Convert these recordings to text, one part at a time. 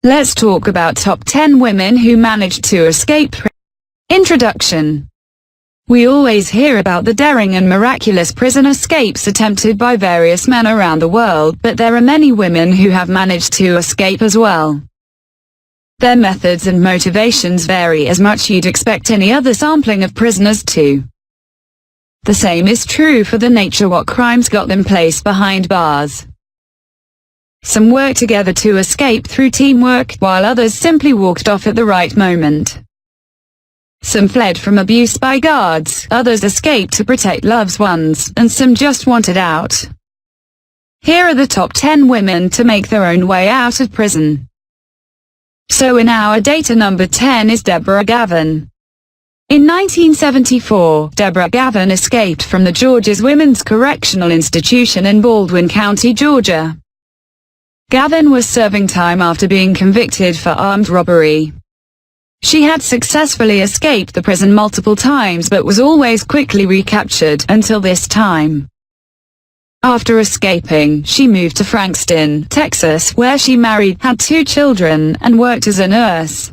Let's talk about top 10 women who managed to escape. Introduction. We always hear about the daring and miraculous prison escapes attempted by various men around the world, but there are many women who have managed to escape as well. Their methods and motivations vary as much you'd expect any other sampling of prisoners to. The same is true for the nature what crimes got them placed behind bars. Some worked together to escape through teamwork, while others simply walked off at the right moment. Some fled from abuse by guards, others escaped to protect loved ones, and some just wanted out. Here are the top 10 women to make their own way out of prison. So in our data, number 10 is Deborah Gavin. In 1974, Deborah Gavin escaped from the Georgia's Women's Correctional Institution in Baldwin County, Georgia. Gavin was serving time after being convicted for armed robbery. She had successfully escaped the prison multiple times but was always quickly recaptured, until this time. After escaping, she moved to Frankston, Texas, where she married, had 2 children, and worked as a nurse.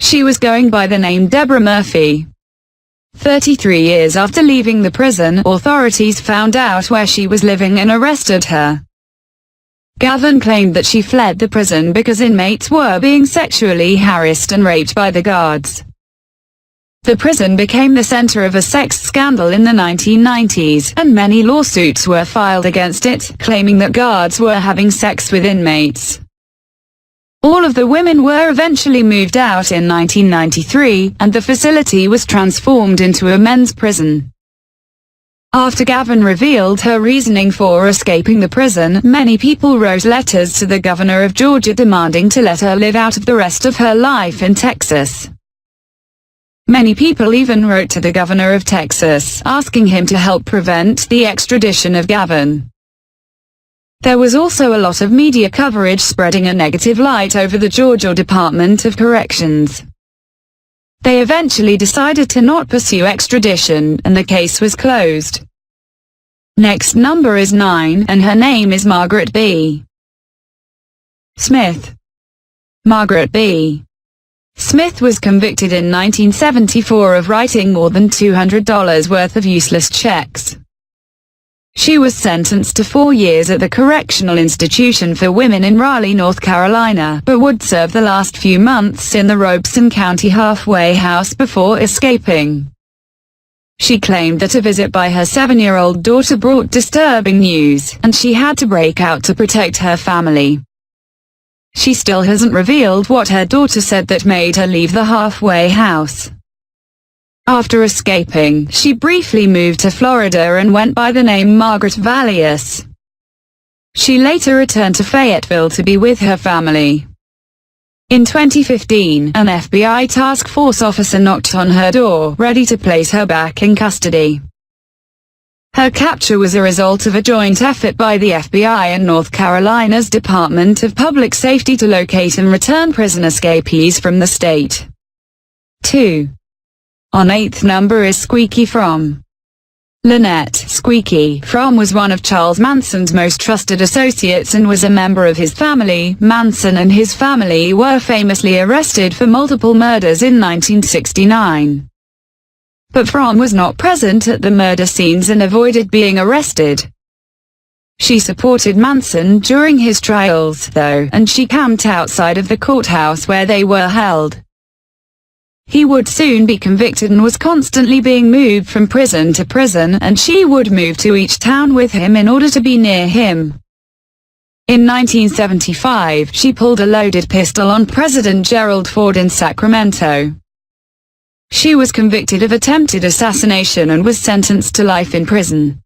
She was going by the name Deborah Murphy. 33 years after leaving the prison, authorities found out where she was living and arrested her. Gavin claimed that she fled the prison because inmates were being sexually harassed and raped by the guards. The prison became the center of a sex scandal in the 1990s, and many lawsuits were filed against it, claiming that guards were having sex with inmates. All of the women were eventually moved out in 1993, and the facility was transformed into a men's prison. After Gavin revealed her reasoning for escaping the prison, many people wrote letters to the governor of Georgia demanding to let her live out the rest of her life in Texas. Many people even wrote to the governor of Texas, asking him to help prevent the extradition of Gavin. There was also a lot of media coverage spreading a negative light over the Georgia Department of Corrections. They eventually decided to not pursue extradition, and the case was closed. Next number is 9, and her name is Margaret B. Smith. Margaret B. Smith was convicted in 1974 of writing more than $200 worth of useless checks. She was sentenced to 4 years at the Correctional Institution for Women in Raleigh, North Carolina, but would serve the last few months in the Robeson County halfway house before escaping. She claimed that a visit by her 7-year-old daughter brought disturbing news, and she had to break out to protect her family. She still hasn't revealed what her daughter said that made her leave the halfway house. After escaping, she briefly moved to Florida and went by the name Margaret Vallius. She later returned to Fayetteville to be with her family. In 2015, an FBI task force officer knocked on her door, ready to place her back in custody. Her capture was a result of a joint effort by the FBI and North Carolina's Department of Public Safety to locate and return prison escapees from the state. 2. On 8th number is Squeaky Fromm. Lynette Squeaky Fromm was one of Charles Manson's most trusted associates and was a member of his family. Manson and his family were famously arrested for multiple murders in 1969. But Fromm was not present at the murder scenes and avoided being arrested. She supported Manson during his trials, though, and she camped outside of the courthouse where they were held. He would soon be convicted and was constantly being moved from prison to prison, and she would move to each town with him in order to be near him. In 1975, she pulled a loaded pistol on President Gerald Ford in Sacramento. She was convicted of attempted assassination and was sentenced to life in prison.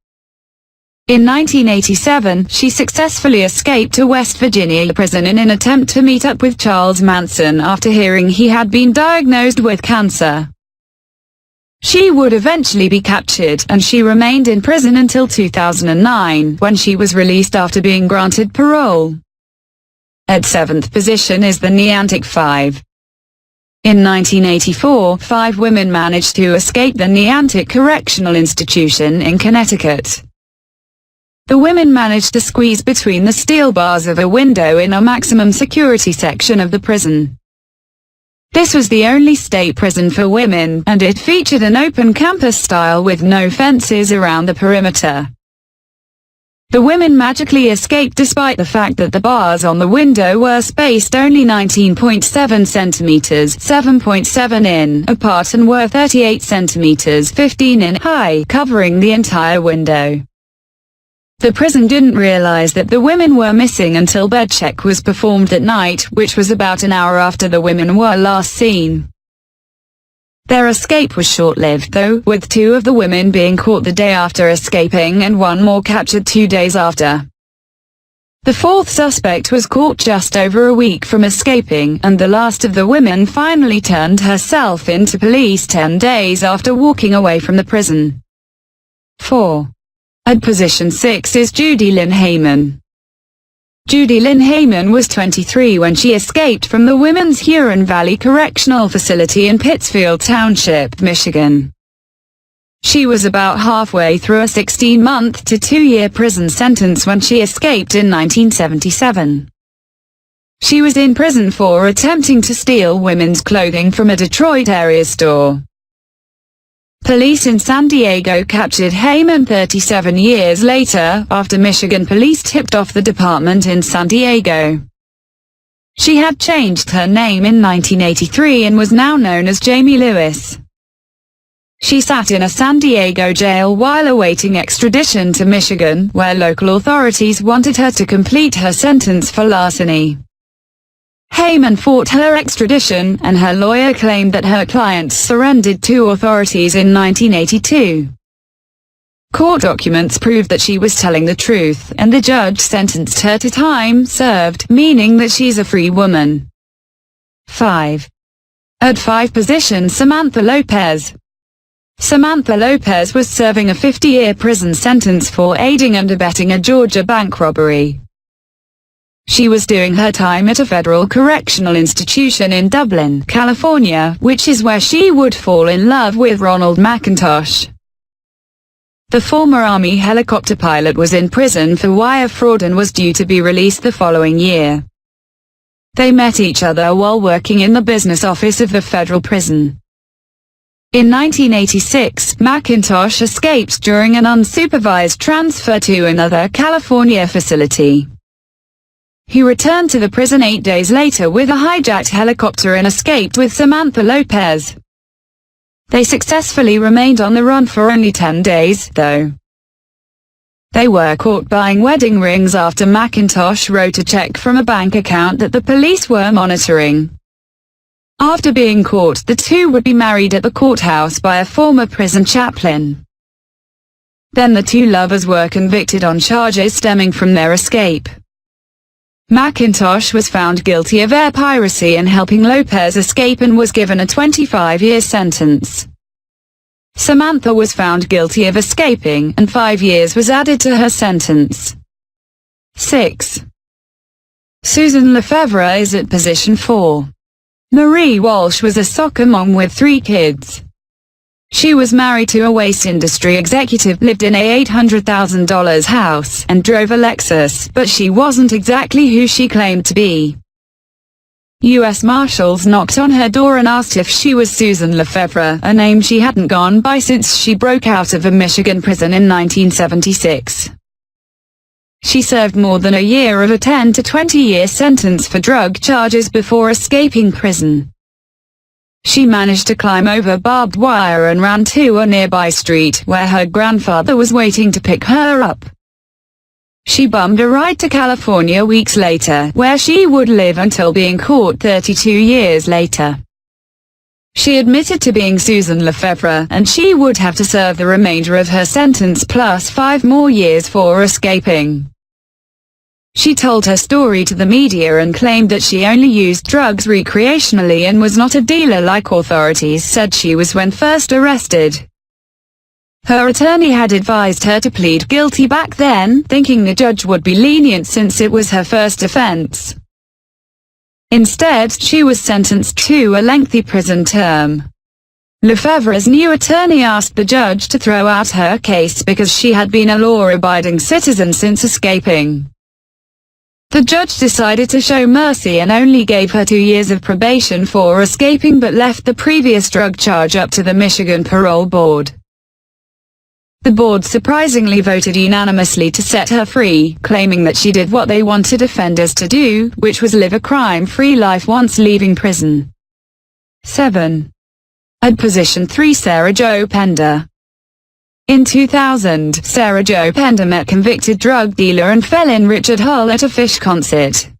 In 1987, she successfully escaped to West Virginia prison in an attempt to meet up with Charles Manson after hearing he had been diagnosed with cancer. She would eventually be captured, and she remained in prison until 2009, when she was released after being granted parole. At 7th position is the Niantic 5. In 1984, 5 women managed to escape the Niantic Correctional Institution in Connecticut. The women managed to squeeze between the steel bars of a window in a maximum security section of the prison. This was the only state prison for women, and it featured an open campus style with no fences around the perimeter. The women magically escaped despite the fact that the bars on the window were spaced only 19.7 centimeters (7.7 in) apart and were 38 centimeters (15 in) high, covering the entire window. The prison didn't realize that the women were missing until bed check was performed at night, which was about an hour after the women were last seen. Their escape was short-lived though, with 2 of the women being caught the day after escaping and 1 more captured 2 days after. The 4th suspect was caught just over a week from escaping, and the last of the women finally turned herself in to police 10 days after walking away from the prison. 4. At position 6 is Judy Lynn Hayman. Judy Lynn Hayman was 23 when she escaped from the Women's Huron Valley Correctional Facility in Pittsfield Township, Michigan. She was about halfway through a 16-month to 2-year prison sentence when she escaped in 1977. She was in prison for attempting to steal women's clothing from a Detroit area store. Police in San Diego captured Hayman 37 years later, after Michigan police tipped off the department in San Diego. She had changed her name in 1983 and was now known as Jamie Lewis. She sat in a San Diego jail while awaiting extradition to Michigan, where local authorities wanted her to complete her sentence for larceny. Hayman fought her extradition, and her lawyer claimed that her client surrendered to authorities in 1982. Court documents proved that she was telling the truth, and the judge sentenced her to time served, meaning that she's a free woman. 5. At 5 position, Samantha Lopez. Samantha Lopez was serving a 50-year prison sentence for aiding and abetting a Georgia bank robbery. She was doing her time at a federal correctional institution in Dublin, California, which is where she would fall in love with Ronald McIntosh. The former Army helicopter pilot was in prison for wire fraud and was due to be released the following year. They met each other while working in the business office of the federal prison. In 1986, McIntosh escaped during an unsupervised transfer to another California facility. He returned to the prison 8 days later with a hijacked helicopter and escaped with Samantha Lopez. They successfully remained on the run for only 10 days, though. They were caught buying wedding rings after McIntosh wrote a check from a bank account that the police were monitoring. After being caught, the two would be married at the courthouse by a former prison chaplain. Then the 2 lovers were convicted on charges stemming from their escape. McIntosh was found guilty of air piracy and helping Lopez escape and was given a 25-year sentence. Samantha was found guilty of escaping, and 5 years was added to her sentence. 6. Susan Lefevre is at position 4. Marie Walsh was a soccer mom with 3 kids. She was married to a waste industry executive, lived in a $800,000 house, and drove a Lexus, but she wasn't exactly who she claimed to be. U.S. Marshals knocked on her door and asked if she was Susan Lefevre, a name she hadn't gone by since she broke out of a Michigan prison in 1976. She served more than a year of a 10 to 20-year sentence for drug charges before escaping prison. She managed to climb over barbed wire and ran to a nearby street, where her grandfather was waiting to pick her up. She bummed a ride to California weeks later, where she would live until being caught 32 years later. She admitted to being Susan Lefevre, and she would have to serve the remainder of her sentence plus 5 more years for escaping. She told her story to the media and claimed that she only used drugs recreationally and was not a dealer like authorities said she was when first arrested. Her attorney had advised her to plead guilty back then, thinking the judge would be lenient since it was her first offense. Instead, she was sentenced to a lengthy prison term. Lefebvre's new attorney asked the judge to throw out her case because she had been a law-abiding citizen since escaping. The judge decided to show mercy and only gave her 2 years of probation for escaping, but left the previous drug charge up to the Michigan Parole Board. The board surprisingly voted unanimously to set her free, claiming that she did what they wanted offenders to do, which was live a crime-free life once leaving prison. 7. At position 3, Sarah Jo Pender. In 2000, Sarah Jo Pender met convicted drug dealer and felon Richard Hull at a Phish concert.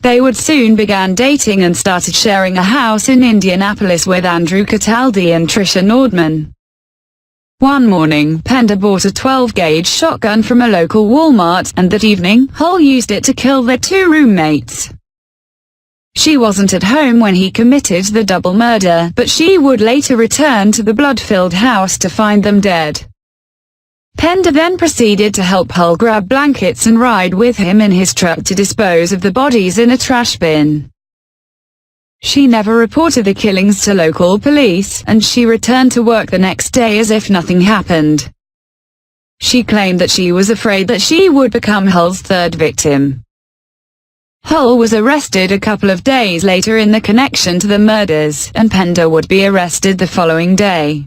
They would soon began dating and started sharing a house in Indianapolis with Andrew Cataldi and Tricia Nordman. One morning, Pender bought a 12-gauge shotgun from a local Walmart, and that evening, Hull used it to kill their 2 roommates. She wasn't at home when he committed the double murder, but she would later return to the blood-filled house to find them dead. Pender then proceeded to help Hull grab blankets and ride with him in his truck to dispose of the bodies in a trash bin. She never reported the killings to local police, and she returned to work the next day as if nothing happened. She claimed that she was afraid that she would become Hull's 3rd victim. Hull was arrested a couple of days later in the connection to the murders, and Pender would be arrested the following day.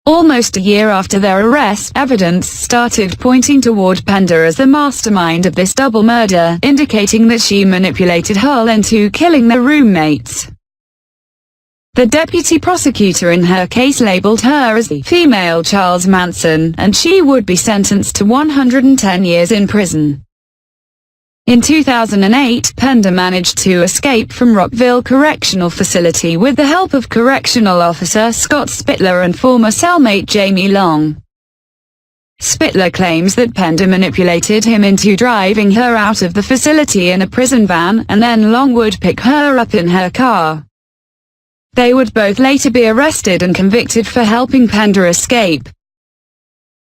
Almost a year after their arrest, evidence started pointing toward Pender as the mastermind of this double murder, indicating that she manipulated Hull into killing their roommates. The deputy prosecutor in her case labeled her as the female Charles Manson, and she would be sentenced to 110 years in prison. In 2008, Pender managed to escape from Rockville Correctional Facility with the help of correctional officer Scott Spittler and former cellmate Jamie Long. Spittler claims that Pender manipulated him into driving her out of the facility in a prison van, and then Long would pick her up in her car. They would both later be arrested and convicted for helping Pender escape.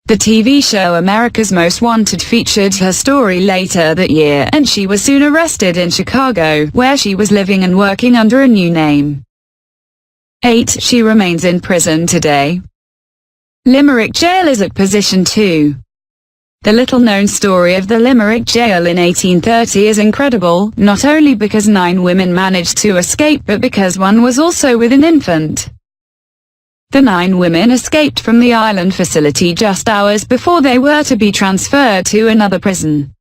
The TV show America's Most Wanted featured her story later that year, and she was soon arrested in Chicago, where she was living and working under a new name. 8. She remains in prison today. Limerick Jail is at position 2. The little-known story of the Limerick Jail in 1830 is incredible, not only because 9 women managed to escape but because one was also with an infant. The 9 women escaped from the island facility just hours before they were to be transferred to another prison.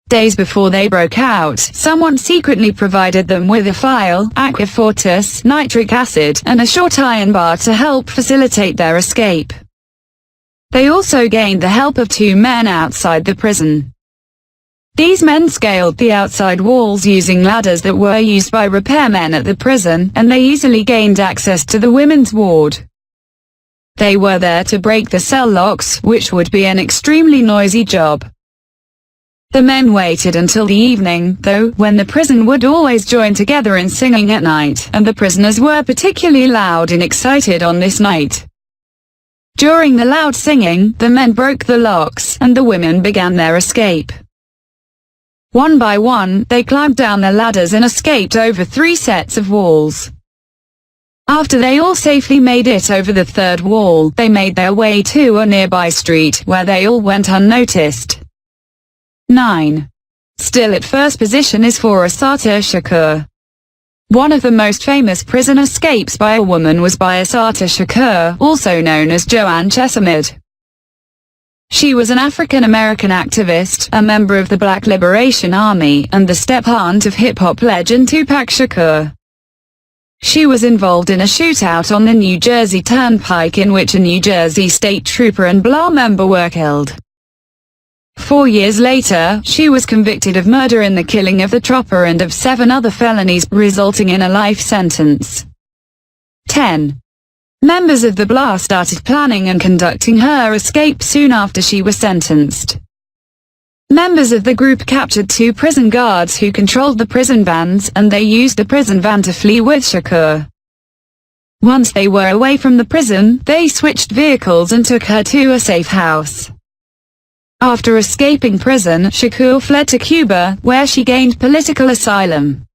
Days before they broke out, someone secretly provided them with a file, aquafortis, nitric acid, and a short iron bar to help facilitate their escape. They also gained the help of 2 men outside the prison. These men scaled the outside walls using ladders that were used by repairmen at the prison, and they easily gained access to the women's ward. They were there to break the cell locks, which would be an extremely noisy job. The men waited until the evening, though, when the prison would always join together in singing at night, and the prisoners were particularly loud and excited on this night. During the loud singing, the men broke the locks, and the women began their escape. One by one, they climbed down the ladders and escaped over 3 sets of walls. After they all safely made it over the 3rd wall, they made their way to a nearby street, where they all went unnoticed. 9. Still at first position is for Assata Shakur. One of the most famous prison escapes by a woman was by Assata Shakur, also known as Joanne Chesimard. She was an African-American activist, a member of the Black Liberation Army, and the step-aunt of hip-hop legend Tupac Shakur. She was involved in a shootout on the New Jersey Turnpike in which a New Jersey state trooper and BLA member were killed. 4 years later, she was convicted of murder in the killing of the trooper and of 7 other felonies, resulting in a life sentence. 10. Members of the BLA started planning and conducting her escape soon after she was sentenced. Members of the group captured 2 prison guards who controlled the prison vans, and they used the prison van to flee with Shakur. Once they were away from the prison, they switched vehicles and took her to a safe house. After escaping prison, Shakur fled to Cuba, where she gained political asylum.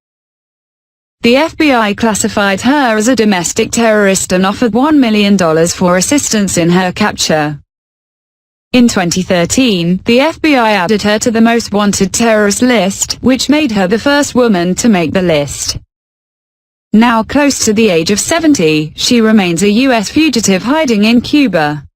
The FBI classified her as a domestic terrorist and offered $1 million for assistance in her capture. In 2013, the FBI added her to the most wanted terrorist list, which made her the first woman to make the list. Now close to the age of 70, she remains a U.S. fugitive hiding in Cuba.